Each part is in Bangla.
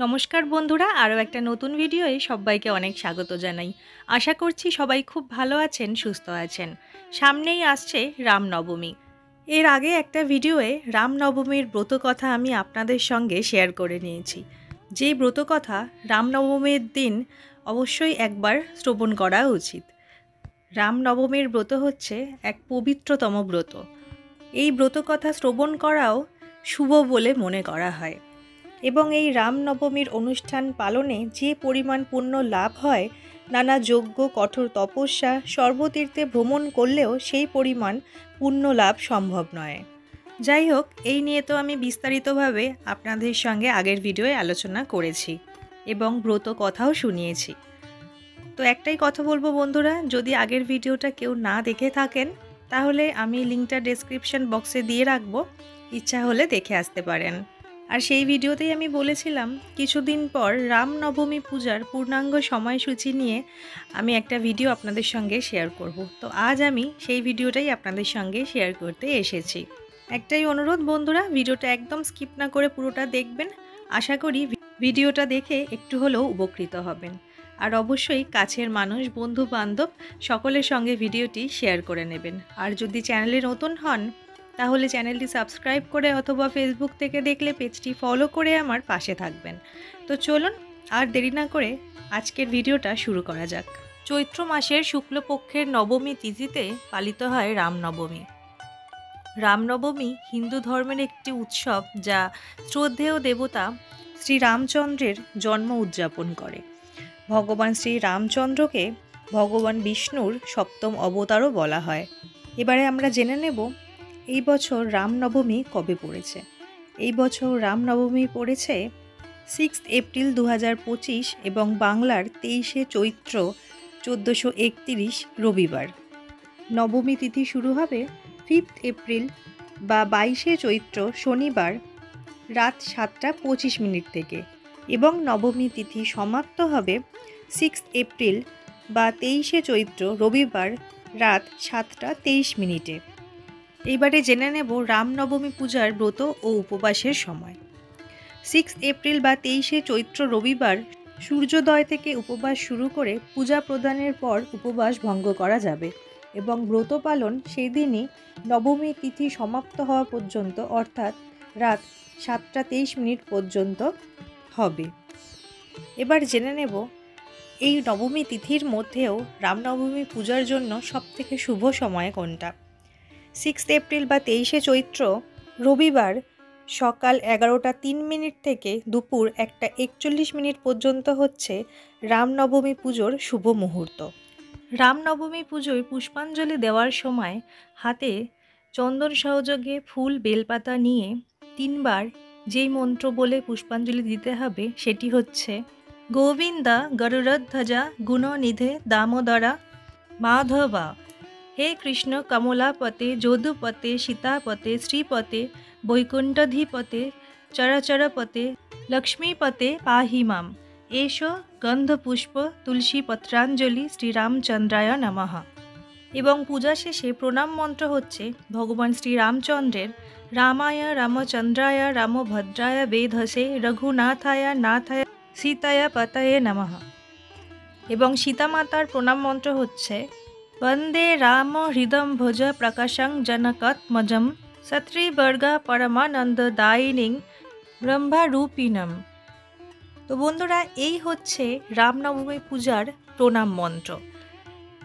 নমস্কার বন্ধুরা, আরও একটা নতুন ভিডিওয়ে সবাইকে অনেক স্বাগত জানাই। আশা করছি সবাই খুব ভালো আছেন, সুস্থ আছেন। সামনেই আসছে রামনবমী। এর আগে একটা ভিডিওয়ে রামনবমীর ব্রতকথা আমি আপনাদের সঙ্গে শেয়ার করে নিয়েছি। যে ব্রতকথা রামনবমীর দিন অবশ্যই একবার শ্রবণ করা উচিত। রামনবমীর ব্রত হচ্ছে এক পবিত্রতম ব্রত। এই ব্রতকথা শ্রবণ করাও শুভ বলে মনে করা হয় এবং এই রামনবমীর অনুষ্ঠান পালনে যে পরিমাণ পুণ্য লাভ হয়, নানা যজ্ঞ, কঠোর তপস্যা, সর্বতীর্থে ভ্রমণ করলেও সেই পরিমাণ পুণ্য লাভ সম্ভব নয়। যাই হোক, এই নিয়ে তো আমি বিস্তারিতভাবে আপনাদের সঙ্গে আগের ভিডিওয়ে আলোচনা করেছি এবং ব্রত কথাও শুনিয়েছি। তো একটাই কথা বলবো বন্ধুরা, যদি আগের ভিডিওটা কেউ না দেখে থাকেন তাহলে আমি লিঙ্কটা ডেসক্রিপশন বক্সে দিয়ে রাখবো, ইচ্ছা হলে দেখে আসতে পারেন। আর সেই ভিডিওতেই আমি বলেছিলাম কিছুদিন পর রামনবমী পূজার পূর্ণাঙ্গ সময়সূচি নিয়ে আমি একটা ভিডিও আপনাদের সঙ্গে শেয়ার করব। তো আজ আমি সেই ভিডিওটাই আপনাদের সঙ্গে শেয়ার করতে এসেছি। একটাই অনুরোধ বন্ধুরা, ভিডিওটা একদম স্কিপ না করে পুরোটা দেখবেন। আশা করি ভিডিওটা দেখে একটু হলেও উপকৃত হবেন। আর অবশ্যই কাছের মানুষ, বন্ধু বান্ধব সকলের সঙ্গে ভিডিওটি শেয়ার করে নেবেন। আর যদি চ্যানেলে নতুন হন তাহলে চ্যানেলটি সাবস্ক্রাইব করে অথবা ফেসবুক থেকে দেখলে পেজটি ফলো করে আমার পাশে থাকবেন। তো চলুন আর দেরি না করে আজকের ভিডিওটা শুরু করা যাক। চৈত্র মাসের শুক্লপক্ষের নবমী তিথিতে পালিত হয় রামনবমী। রামনবমী হিন্দু ধর্মের একটি উৎসব যা শ্রদ্ধেয় দেবতা শ্রী রামচন্দ্রের জন্ম উদযাপন করে। ভগবান শ্রী রামচন্দ্রকে ভগবান বিষ্ণুর সপ্তম অবতারও বলা হয়। এবারে আমরা জেনে নেব এই বছর রামনবমী কবে পড়েছে। এই বছর রামনবমী পড়েছে 6 এপ্রিল 2025 এবং বাংলার 23 চৈত্র 1431 রবিবার। নবমী তিথি শুরু হবে 5 এপ্রিল বা 22 চৈত্র শনিবার রাত 7:25 থেকে এবং নবমী তিথি সমাপ্ত হবে 6 এপ্রিল বা 23 চৈত্র রবিবার রাত 7:23। এইবারে জেনে নেব রামনবমী পূজার ব্রত ও উপবাসের সময়। 6 এপ্রিল বা 23 চৈত্র রবিবার সূর্যোদয় থেকে উপবাস শুরু করে পূজা প্রদানের পর উপবাস ভঙ্গ করা যাবে এবং ব্রত পালন সেই দিনই নবমী তিথি সমাপ্ত হওয়া পর্যন্ত অর্থাৎ রাত 7:23 পর্যন্ত হবে। এবার জেনে নেব এই নবমী তিথির মধ্যেও রামনবমী পূজার জন্য সবথেকে শুভ সময় কোনটা। 6 এপ্রিল বা 23 চৈত্র রবিবার সকাল 11:03 থেকে দুপুর 1:41 পর্যন্ত হচ্ছে রামনবমী পুজোর শুভ মুহূর্ত। রামনবমী পুজোয় পুষ্পাঞ্জলি দেওয়ার সময় হাতে চন্দন সহযোগে ফুল বেলপাতা নিয়ে 3 বার যেই মন্ত্র বলে পুষ্পাঞ্জলি দিতে হবে সেটি হচ্ছে গোবিন্দা গরুড়ধ্বজা গুণনিধে দামোদরা মাধবা, হে কৃষ্ণ কমলাপতে যদুপতে সীতাপতে শ্রীপতে বৈকুণ্ঠধিপতে চরচরপতে লক্ষ্মীপতে পাহি মাম, এষ গন্ধপুষ্প তুলসী পত্রাঞ্জলি শ্রীরামচন্দ্রায় নমঃ। এবং পূজা শেষে প্রণাম মন্ত্র হচ্ছে ভগবান শ্রীরামচন্দ্রের রামায় রামচন্দ্রায় রামভদ্রায় বেধসে রঘুনাথায় নাথায় সীতায় পতয়ে নমঃ। এবং সীতামাতার প্রণাম মন্ত্র হচ্ছে বন্দে রাম হৃদম ভজ প্রকাশং জনকাত্মজম সত্রিবর্গা পরমানন্দ দায়িনীং ব্রহ্মারূপিণম। তো বন্ধুরা, এই হচ্ছে রামনবমী পূজার প্রণাম মন্ত্র।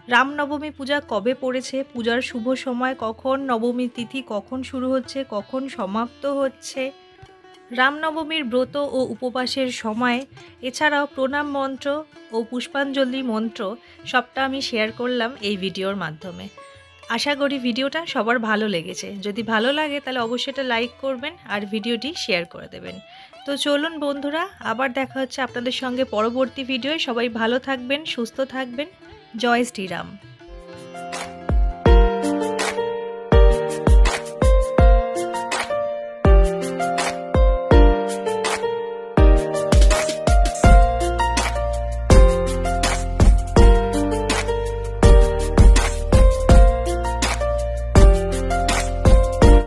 রামনবমী পূজা কবে পড়েছে, পূজার শুভ সময় কখন, নবমী তিথি কখন শুরু হচ্ছে, কখন সমাপ্ত হচ্ছে, রামনবমীর ব্রত ও উপবাসের সময়, এছাড়াও প্রণাম মন্ত্র ও পুষ্পাঞ্জলি মন্ত্র সবটা আমি শেয়ার করলাম এই ভিডিওর মাধ্যমে। আশা করি ভিডিওটা সবার ভালো লেগেছে। যদি ভালো লাগে তাহলে অবশ্যই এটা লাইক করবেন আর ভিডিওটি শেয়ার করে দেবেন। তো চলুন বন্ধুরা, আবার দেখা হচ্ছে আপনাদের সঙ্গে পরবর্তী ভিডিওয়। সবাই ভালো থাকবেন, সুস্থ থাকবেন। জয় শ্রীরাম।